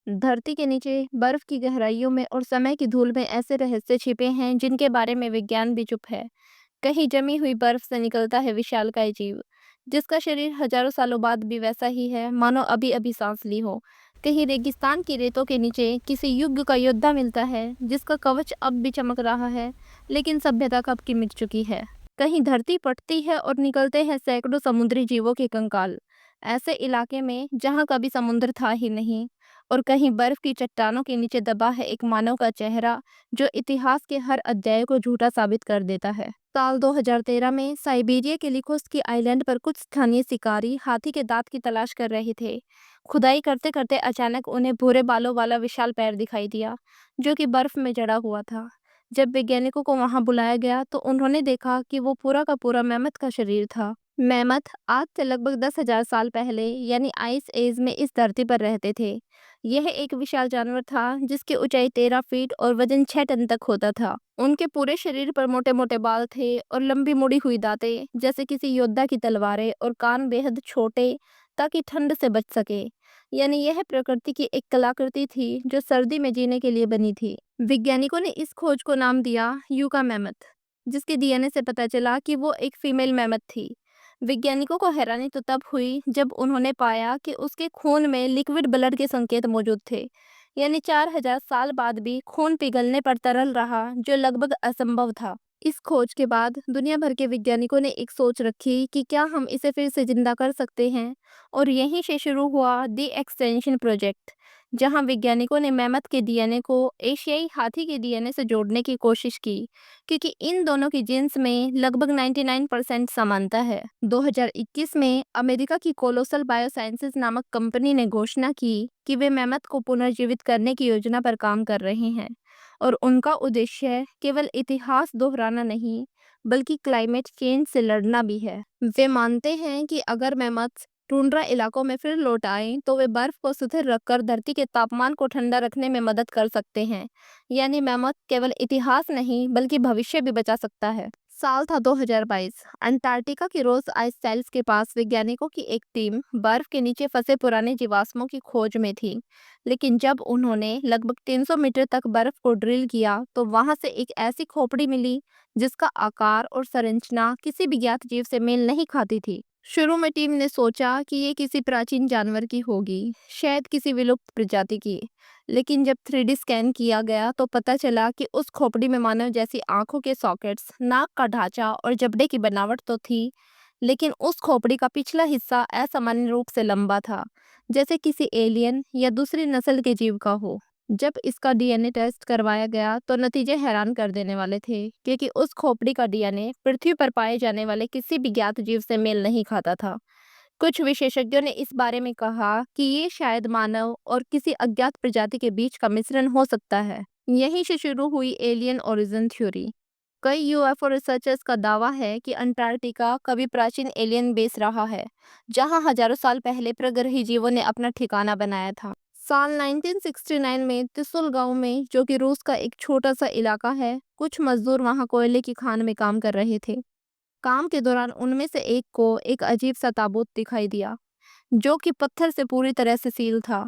धरती के नीचे बर्फ की गहराइयों में और समय की धूल में ऐसे रहस्य छिपे हैं जिनके बारे में विज्ञान भी चुप है। कहीं जमी हुई बर्फ से निकलता है विशालकाय जीव, जिसका शरीर हजारों सालों बाद भी वैसा ही है मानो अभी अभी सांस ली हो। कहीं रेगिस्तान की रेतों के नीचे किसी युग का योद्धा मिलता है जिसका कवच अब भी चमक रहा है, लेकिन सभ्यता कब की मिट चुकी है। कहीं धरती फटती है और निकलते हैं सैकड़ों समुद्री जीवों के कंकाल, ऐसे इलाके में जहाँ कभी समुद्र था ही नहीं। और कहीं बर्फ की चट्टानों के नीचे दबा है एक मानव का चेहरा, जो इतिहास के हर अध्याय को झूठा साबित कर देता है। साल 2013 में साइबेरिया के लिकोस की आइलैंड पर कुछ स्थानीय शिकारी हाथी के दांत की तलाश कर रहे थे। खुदाई करते करते अचानक उन्हें भूरे बालों वाला विशाल पैर दिखाई दिया, जो कि बर्फ में जड़ा हुआ था। जब वैज्ञानिकों को वहां बुलाया गया तो उन्होंने देखा कि वो पूरा का पूरा मैमथ का शरीर था। मैमथ आज से लगभग 10,000 साल पहले यानी आइस एज में इस धरती पर रहते थे। यह एक विशाल जानवर था जिसकी ऊंचाई 13 फीट और वजन 6 टन तक होता था। उनके पूरे शरीर पर मोटे मोटे बाल थे और लंबी मुड़ी हुई दांतें जैसे किसी योद्धा की तलवारें, और कान बेहद छोटे ताकि ठंड से बच सके। यानी यह प्रकृति की एक कलाकृति थी जो सर्दी में जीने के लिए बनी थी। वैज्ञानिकों ने इस खोज को नाम दिया यूका मैमथ, जिसके डीएनए से पता चला कि वो एक फीमेल मैमथ थी। वैज्ञानिकों को हैरानी तो तब हुई जब उन्होंने पाया कि उसके खून में लिक्विड ब्लड के संकेत मौजूद थे। यानी 4,000 साल बाद भी खून पिघलने पर तरल रहा, जो लगभग असंभव था। इस खोज के बाद दुनिया भर के वैज्ञानिकों ने एक सोच रखी कि क्या हम इसे फिर से जिंदा कर सकते हैं। और यहीं से शुरू हुआ दी एक्सटेंशन प्रोजेक्ट, जहां वैज्ञानिकों ने मैमथ के डीएनए को एशियाई हाथी के डीएनए से जोड़ने की कोशिश की, क्योंकि इन दोनों की जीन्स में लगभग 99% समानता है। 2021 में अमेरिका की कोलोसल बायोसाइंसेज नामक कंपनी ने घोषणा की कि वे मैमथ को पुनर्जीवित करने की योजना पर काम कर रहे हैं, और उनका उद्देश्य केवल इतिहास दोहराना नहीं, बल्कि क्लाइमेट चेंज से लड़ना भी है। वे मानते हैं कि अगर मैमथ टुंड्रा इलाकों में फिर लौट आए तो वे बर्फ को स्थिर रखकर धरती के तापमान को ठंडा रखने में मदद कर सकते हैं। यानी मैमथ केवल इतिहास नहीं बल्कि भविष्य भी बचा सकता है। साल था 2022। अंटार्कटिका की रोज आइस सेल्स के पास वैज्ञानिकों की एक टीम बर्फ के नीचे फंसे पुराने जीवाश्मों की खोज में थी। लेकिन जब उन्होंने लगभग 300 मीटर तक बर्फ को ड्रिल किया तो वहां से एक ऐसी खोपड़ी मिली जिसका आकार और संरचना किसी भी ज्ञात जीव से मेल नहीं खाती थी। शुरू में टीम ने सोचा कि ये किसी प्राचीन जानवर की होगी, शायद किसी विलुप्त प्रजाति की। लेकिन जब 3D स्कैन किया गया तो पता चला कि उस खोपड़ी में मानव जैसी आंखों के सॉकेट्स, नाक का ढांचा और जबड़े की बनावट तो थी, लेकिन उस खोपड़ी का पिछला हिस्सा असामान्य रूप से लंबा था, जैसे किसी एलियन या दूसरी नस्ल के जीव का हो। जब इसका डीएनए टेस्ट करवाया गया तो नतीजे हैरान कर देने वाले थे, क्योंकि उस खोपड़ी का डीएनए पृथ्वी पर पाए जाने वाले किसी भी ज्ञात जीव से मेल नहीं खाता था। कुछ विशेषज्ञों ने इस बारे में कहा कि ये शायद मानव और किसी अज्ञात प्रजाति के बीच का मिश्रण हो सकता है। यहीं से शुरू हुई एलियन ओरिजिन थ्योरी। कई यूएफओ रिसर्चर्स का दावा है कि अंटार्कटिका कभी प्राचीन एलियन बेस रहा है, जहां हजारों साल पहले प्रग्रही जीवों ने अपना ठिकाना बनाया था। साल 1969 में त्रिशूल गांव में, जो कि रूस का एक छोटा सा इलाका है, कुछ मजदूर वहां कोयले की खान में काम कर रहे थे। काम के दौरान उनमें से एक को एक अजीब सा ताबूत दिखाई दिया, जो कि पत्थर से पूरी तरह से सील था।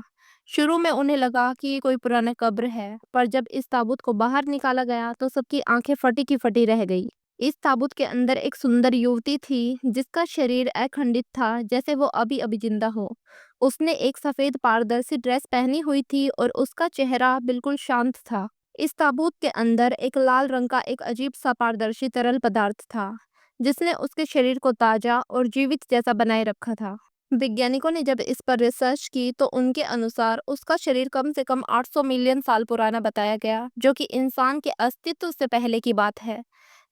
शुरू में उन्हें लगा कि ये कोई पुराना कब्र है, पर जब इस ताबूत को बाहर निकाला गया तो सबकी आंखें फटी की फटी रह गई। इस ताबूत के अंदर एक सुंदर युवती थी जिसका शरीर अखंडित था, जैसे वो अभी अभी जिंदा हो। उसने एक सफेद पारदर्शी ड्रेस पहनी हुई थी और उसका चेहरा बिल्कुल शांत था। इस ताबूत के अंदर एक लाल रंग का एक अजीब सा पारदर्शी तरल पदार्थ था, जिसने उसके शरीर को ताजा और जीवित जैसा बनाए रखा था। वैज्ञानिकों ने जब इस पर रिसर्च की तो उनके अनुसार उसका शरीर कम से कम 800 मिलियन साल पुराना बताया गया, जो कि इंसान के अस्तित्व से पहले की बात है।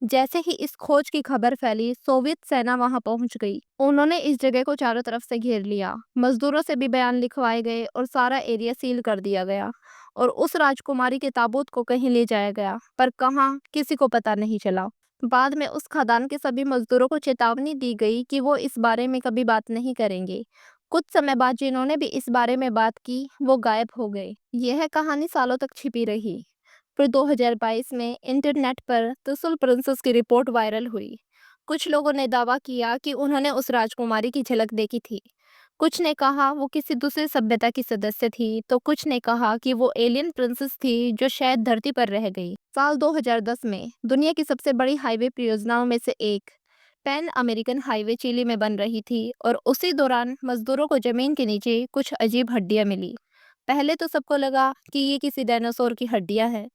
जैसे ही इस खोज की खबर फैली, सोवियत सेना वहां पहुंच गई। उन्होंने इस जगह को चारों तरफ से घेर लिया, मजदूरों से भी बयान लिखवाए गए और सारा एरिया सील कर दिया गया। और उस राजकुमारी के ताबूत को कहीं ले जाया गया, पर कहाँ किसी को पता नहीं चला। बाद में उस खदान के सभी मजदूरों को चेतावनी दी गई कि वो इस बारे में कभी बात नहीं करेंगे। कुछ समय बाद जिन्होंने भी इस बारे में बात की वो गायब हो गए। यह कहानी सालों तक छिपी रही। फिर 2022 में इंटरनेट पर त्रिशूल प्रिंसेस की रिपोर्ट वायरल हुई। कुछ लोगों ने दावा किया कि उन्होंने उस राजकुमारी की झलक देखी थी, कुछ ने कहा वो किसी दूसरी सभ्यता की सदस्य थी, तो कुछ ने कहा कि वो एलियन प्रिंसेस थी जो शायद धरती पर रह गई। साल 2010 में दुनिया की सबसे बड़ी हाईवे परियोजनाओं में से एक पैन अमेरिकन हाईवे चिली में बन रही थी और उसी दौरान मजदूरों को जमीन के नीचे कुछ अजीब हड्डियां मिली। पहले तो सबको लगा कि ये किसी डायनासोर की हड्डियां हैं,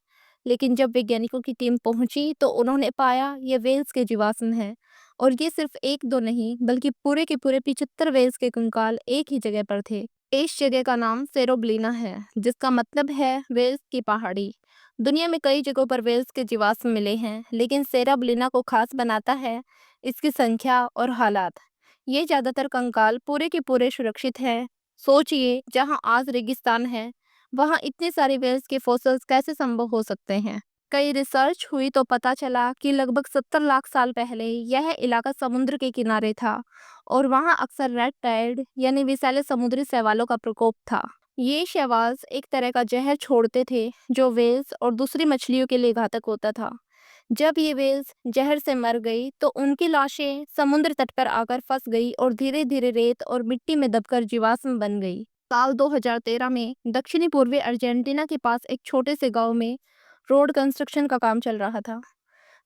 लेकिन जब वैज्ञानिकों की टीम पहुंची तो उन्होंने पाया ये वेल्स के जीवाश्म हैं। और ये सिर्फ एक दो नहीं, बल्कि पूरे के पूरे 75 वेल्स के कंकाल एक ही जगह पर थे। इस जगह का नाम सेरोब्लिना है, जिसका मतलब है वेल्स की पहाड़ी। दुनिया में कई जगहों पर वेल्स के जीवाश्म मिले हैं, लेकिन सेरोब्लिना को खास बनाता है इसकी संख्या और हालात। ये ज्यादातर कंकाल पूरे के पूरे सुरक्षित हैं। सोचिए, जहां आज रेगिस्तान है, वहां इतने सारे वेल्स के फॉसिल्स कैसे संभव हो सकते हैं। कई रिसर्च हुई तो पता चला कि लगभग 70 लाख साल पहले यह इलाका समुद्र के किनारे था और वहां अक्सर रेड टाइड यानी विषैले समुद्री शैवालों का प्रकोप था। ये शैवाल एक तरह का जहर छोड़ते थे जो वेल्स और दूसरी मछलियों के लिए घातक होता था। जब ये वेल्स जहर से मर गई तो उनकी लाशें समुद्र तट पर आकर फंस गई और धीरे धीरे रेत और मिट्टी में दबकर जीवाश्म बन गई। साल 2013 में दक्षिणी पूर्वी अर्जेंटीना के पास एक छोटे से गांव में रोड कंस्ट्रक्शन का काम चल रहा था।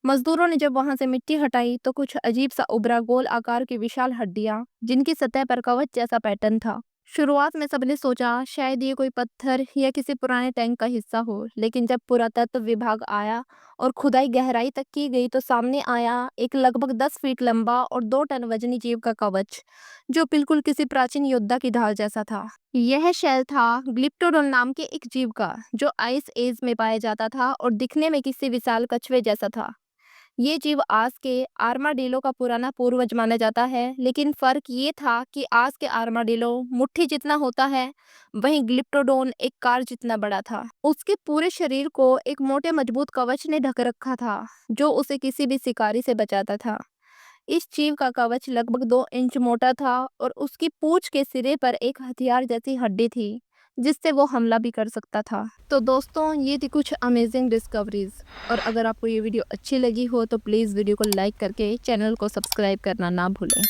मजदूरों ने जब वहां से मिट्टी हटाई तो कुछ अजीब सा उभरा गोल आकार की विशाल हड्डियां, जिनकी सतह पर कवच जैसा पैटर्न था। शुरुआत में सबने सोचा शायद ये कोई पत्थर या किसी पुराने टैंक का हिस्सा हो, लेकिन जब पुरातत्व विभाग आया और खुदाई गहराई तक की गई तो सामने आया एक लगभग 10 फीट लंबा और 2 टन वजनी जीव का कवच, जो बिल्कुल किसी प्राचीन योद्धा की ढाल जैसा था। यह शैल था ग्लिप्टोडोन नाम के एक जीव का, जो आइस एज में पाया जाता था और दिखने में किसी विशाल कछुए जैसा था। ये जीव आज के आर्माडिलो का पुराना पूर्वज माना जाता है, लेकिन फर्क ये था कि आज के आर्माडिलो मुट्ठी जितना होता है, वहीं ग्लिप्टोडोन एक कार जितना बड़ा था। उसके पूरे शरीर को एक मोटे मजबूत कवच ने ढक रखा था, जो उसे किसी भी शिकारी से बचाता था। इस जीव का कवच लगभग 2 इंच मोटा था और उसकी पूंछ के सिरे पर एक हथियार जैसी हड्डी थी, जिससे वो हमला भी कर सकता था। तो दोस्तों, ये थी कुछ अमेजिंग डिस्कवरीज। और अगर आपको ये वीडियो अच्छी लगी हो तो प्लीज़ वीडियो को लाइक करके चैनल को सब्सक्राइब करना ना भूलें।